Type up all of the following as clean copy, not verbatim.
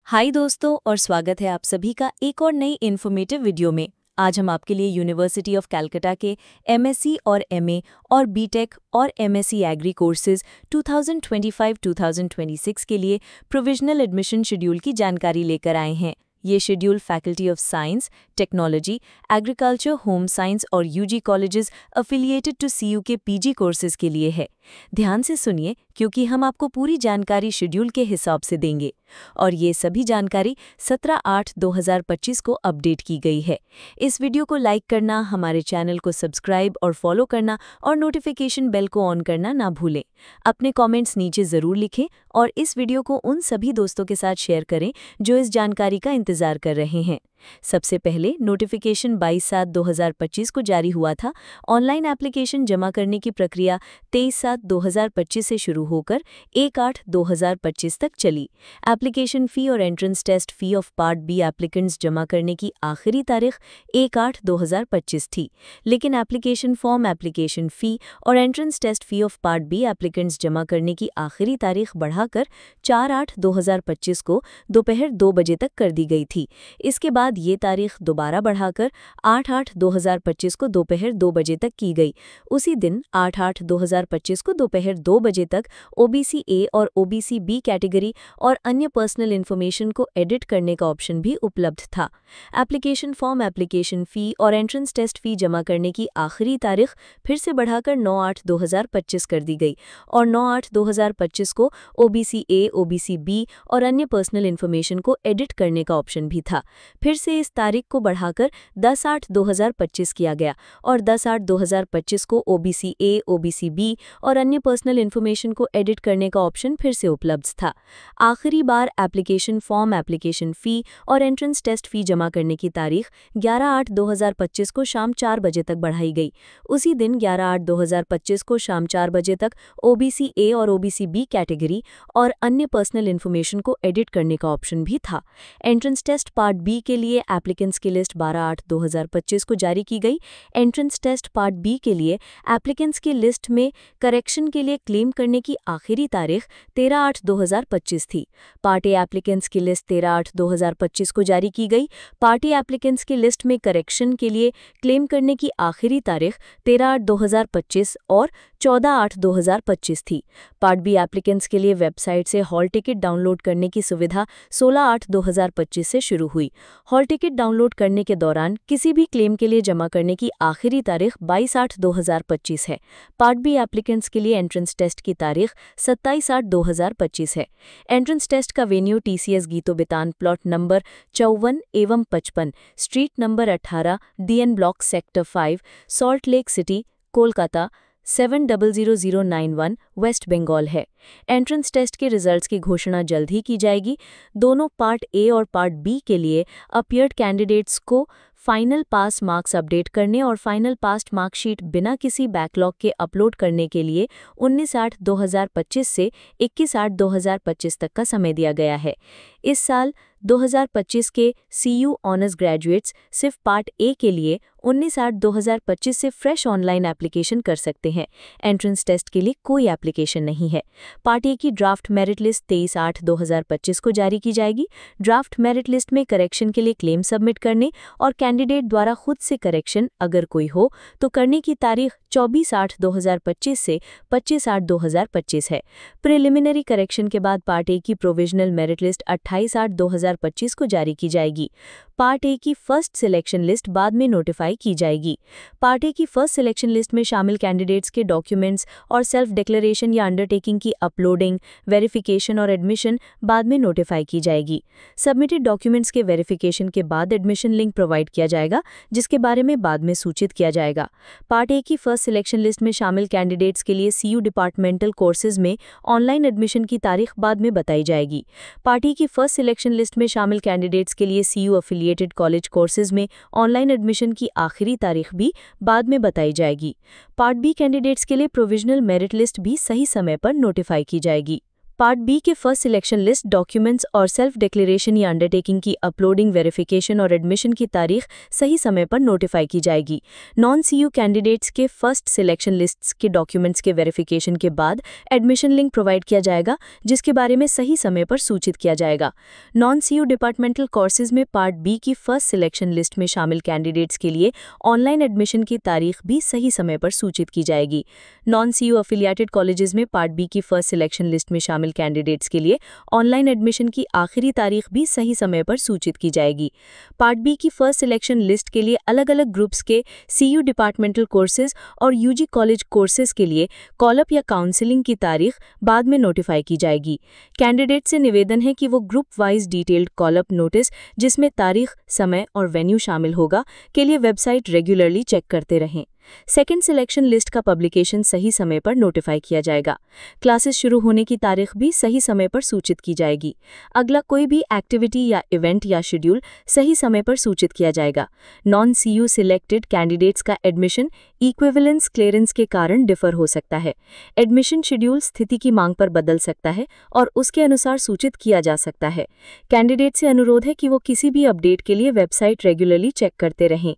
हाय दोस्तों और स्वागत है आप सभी का एक और नई इन्फॉर्मेटिव वीडियो में। आज हम आपके लिए यूनिवर्सिटी ऑफ कलकत्ता के एमएससी और एमए और बीटेक और एमएससी एग्री कोर्सेज 2025-2026 के लिए प्रोविजनल एडमिशन शेड्यूल की जानकारी लेकर आए हैं। ये schedule faculty of science, technology, agriculture, home science और UG colleges affiliated to CU के पीजी कोर्सेज के लिए है। ध्यान से सुनिए क्योंकि हम आपको पूरी जानकारी शेड्यूल के हिसाब से देंगे और ये सभी जानकारी 17/8/2025 को अपडेट की गई है। इस वीडियो को लाइक करना, हमारे चैनल को सब्सक्राइब और फॉलो करना और नोटिफिकेशन बेल को ऑन करना ना भूलें। अपने कमेंट्स नीचे ज़रूर लिखें और इस वीडियो को उन सभी दोस्तों के साथ शेयर करें जो इस जानकारी का इंतजार कर रहे हैं। सबसे पहले नोटिफिकेशन 22/7/2025 को जारी हुआ था। ऑनलाइन एप्लीकेशन जमा करने की प्रक्रिया 23/7/2025 से शुरू होकर 1/8/2025 तक चली। एप्लीकेशन फ़ी और entrance test fee of part B applicants जमा करने की आखिरी तारीख 1/8/2025 थी, लेकिन एप्लीकेशन फॉर्म, एप्लीकेशन फ़ी और entrance test fee of part B applicants जमा करने की आखिरी तारीख बढ़ाकर 4/8/2025 को दोपहर 2 बजे तक कर दी गई थी। इसके बाद ये तारीख दोबारा बढ़ाकर 8/8/2025 को दोपहर 2 बजे तक की गई। उसी दिन 8/8/2025 को दोपहर 2 बजे तक ओबीसी ए और ओबीसी बी कैटेगरी और अन्य पर्सनल इन्फॉर्मेशन को एडिट करने का ऑप्शन भी उपलब्ध था। एप्लीकेशन फॉर्म, एप्लीकेशन फ़ी और एंट्रेंस टेस्ट फ़ी जमा करने की आखिरी तारीख फिर से बढ़ाकर 9/8/2025 कर दी गई और 9/8/2025 को ओबीसी ए, ओबीसी बी और अन्य पर्सनल इन्फॉर्मेशन को एडिट करने का ऑप्शन भी था। फिर से इस तारीख को बढ़ाकर 10/8/2025 किया गया और 10/8/2025 को ओबीसी ए, ओबीसी बी और अन्य पर्सनल इन्फॉर्मेशन को एडिट करने का ऑप्शन फिर से उपलब्ध था। आखिरी बार एप्लीकेशन फॉर्म, एप्लीकेशन फ़ी और एंट्रेंस टेस्ट फ़ी जमा करने की तारीख 11/8/2025 को शाम 4 बजे तक बढ़ाई गई। उसी दिन 11/8/2025 को शाम 4 बजे तक ओबीसी ए और ओबीसी बी कैटेगरी और अन्य पर्सनल इन्फॉर्मेशन को एडिट करने का ऑप्शन भी था। एंट्रेंस टेस्ट पार्ट बी के लिए एप्लीकेंट्स की लिस्ट 12/8/2025 को जारी की गई। एंट्रेंस टेस्ट पार्ट बी के लिए एप्लीकेंट्स की लिस्ट में करेक्शन के लिए क्लेम करने की आखिरी तारीख 13/8/2025 थी। पार्ट ए एप्लीकेंट्स की लिस्ट 13/8/2025 को जारी की गई। पार्ट ए एप्लीकेंट्स की लिस्ट में करेक्शन के लिए क्लेम करने की आखिरी तारीख 13/8/2025 और 14/8/2025 थी। पार्ट बी एप्लीकेंट्स के लिए वेबसाइट से हॉल टिकट डाउनलोड करने की सुविधा 16/8/2025 से शुरू हुई। हॉल टिकट डाउनलोड करने के दौरान किसी भी क्लेम के लिए जमा करने की आखिरी तारीख 22/8/2025 है। पार्ट बी एप्लीकेंट्स के लिए एंट्रेंस टेस्ट की तारीख 27/8/2025 है। एंट्रेंस टेस्ट का venue TCS Gitobitan plot number 54 एवं 55, street number 18, DN block, sector 5, Salt Lake city, Kolkata 700091, West Bengal है। एंट्रेंस टेस्ट के रिजल्ट्स की घोषणा जल्द ही की जाएगी। दोनों पार्ट ए और पार्ट बी के लिए अपीयर्ड कैंडिडेट्स को फाइनल पास मार्क्स अपडेट करने और फाइनल पास्ड मार्कशीट बिना किसी बैकलॉग के अपलोड करने के लिए 19/8/2025 से 21/8/2025 तक का समय दिया गया है। इस साल 2025 के सीयू ऑनर्स ग्रेजुएट्स सिर्फ पार्ट ए के लिए 19/8/2025 से फ्रेश ऑनलाइन एप्लीकेशन कर सकते हैं। एंट्रेंस टेस्ट के लिए कोई एप्लीकेशन नहीं है। पार्ट ए की ड्राफ्ट मेरिट लिस्ट 23/8/2025 को जारी की जाएगी। ड्राफ्ट मेरिट लिस्ट में करेक्शन के लिए क्लेम सबमिट करने और कैंडिडेट द्वारा खुद से करेक्शन अगर कोई हो तो करने की तारीख 24/8/2025 से 25/8/2025 है। प्रिलिमिनरी करेक्शन के बाद पार्ट ए की प्रोविजनल मेरिट लिस्ट 28/8/2025 को जारी की जाएगी। पार्ट ए की फर्स्ट सिलेक्शन लिस्ट बाद में नोटिफाई की जाएगी। पार्ट ए की फर्स्ट सिलेक्शन लिस्ट में शामिल कैंडिडेट्स के डॉक्यूमेंट्स और सेल्फ डिक्लेरेशन या अंडरटेकिंग की अपलोडिंग, वेरिफिकेशन और एडमिशन बाद में नोटिफाई की जाएगी। सबमिटेड डॉक्यूमेंट्स के वेरिफिकेशन के बाद एडमिशन लिंक प्रोवाइड किया जाएगा, जिसके बारे में बाद में सूचित किया जाएगा। पार्ट ए की फर्स्ट सिलेक्शन लिस्ट में शामिल कैंडिडेट्स के लिए सीयू डिपार्टमेंटल कोर्सेज में ऑनलाइन एडमिशन की तारीख बाद में बताई जाएगी। पार्ट ए की फर्स्ट सिलेक्शन लिस्ट में शामिल कैंडिडेट्स के लिए सीयू एफिलिएटेड कॉलेज कोर्सेज में ऑनलाइन एडमिशन की आखिरी तारीख भी बाद में बताई जाएगी। पार्ट बी कैंडिडेट्स के लिए प्रोविजनल मेरिट लिस्ट भी सही समय पर नोटिफाई की जाएगी। पार्ट बी के फर्स्ट सिलेक्शन लिस्ट डॉक्यूमेंट्स और सेल्फ डिक्लेरेशन या अंडरटेकिंग की अपलोडिंग, वेरिफिकेशन और एडमिशन की तारीख सही समय पर नोटिफाई की जाएगी। नॉन सीयू कैंडिडेट्स के फर्स्ट सिलेक्शन लिस्ट्स के डॉक्यूमेंट्स के वेरिफिकेशन के बाद एडमिशन लिंक प्रोवाइड किया जाएगा, जिसके बारे में सही समय पर सूचित किया जाएगा। नॉन सीयू डिपार्टमेंटल कोर्सेज में पार्ट बी की फर्स्ट सिलेक्शन लिस्ट में शामिल कैंडिडेट्स के लिए ऑनलाइन एडमिशन की तारीख भी सही समय पर सूचित की जाएगी। नॉन सीयू अफिलिएटेड कॉलेजेस में पार्ट बी की फर्स्ट सिलेक्शन लिस्ट में शामिल कैंडिडेट्स के लिए ऑनलाइन एडमिशन की आखिरी तारीख भी सही समय पर सूचित की जाएगी। पार्ट बी की फर्स्ट सिलेक्शन लिस्ट के लिए अलग अलग ग्रुप्स के सीयू डिपार्टमेंटल कोर्सेज और यूजी कॉलेज कोर्सेज के लिए कॉलअप या काउंसलिंग की तारीख बाद में नोटिफाई की जाएगी। कैंडिडेट से निवेदन है कि वो group wise detailed call-up notice, जिसमें तारीख, समय और वेन्यू शामिल होगा, के लिए वेबसाइट रेगुलरली चेक करते रहें। सेकेंड सिलेक्शन लिस्ट का पब्लिकेशन सही समय पर नोटिफाई किया जाएगा। क्लासेस शुरू होने की तारीख भी सही समय पर सूचित की जाएगी। अगला कोई भी एक्टिविटी या इवेंट या शेड्यूल सही समय पर सूचित किया जाएगा। नॉन सीयू सिलेक्टेड कैंडिडेट्स का एडमिशन इक्विवेलेंस क्लियरेंस के कारण डिफर हो सकता है। एडमिशन शेड्यूल स्थिति की मांग पर बदल सकता है और उसके अनुसार सूचित किया जा सकता है। कैंडिडेट से अनुरोध है कि वो किसी भी अपडेट के लिए वेबसाइट रेगुलरली चेक करते रहें।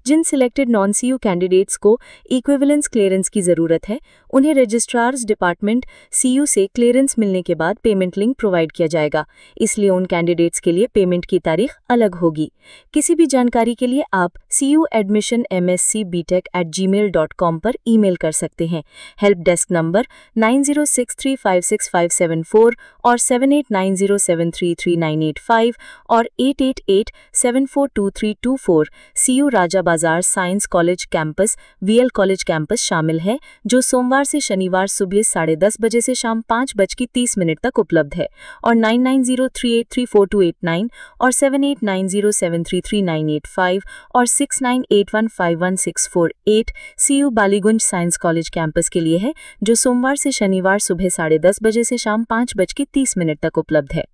जिन सिलेक्टेड नॉन सीयू कैंडिडेट्स को इक्विवेलेंस क्लियरेंस की जरूरत है, उन्हें रजिस्ट्रार्स डिपार्टमेंट सीयू से क्लियरेंस मिलने के बाद पेमेंट लिंक प्रोवाइड किया जाएगा, इसलिए उन कैंडिडेट्स के लिए पेमेंट की तारीख अलग होगी। किसी भी जानकारी के लिए आप cuadmissionmscbtech@gmail.com पर ईमेल कर सकते हैं। हेल्प डेस्क नंबर 9063565574 और 7890733985 और 8887423324 CU Raja Bazar science college campus VL college campus शामिल है, जो सोमवार से शनिवार सुबह 10:30 बजे से शाम 5:30 तक उपलब्ध है, और 9903834289 और 7890733985 और 69815164 CU Ballygunge science college campus के लिए है, जो सोमवार से शनिवार सुबह 10:30 बजे से शाम 5:30 तक उपलब्ध है।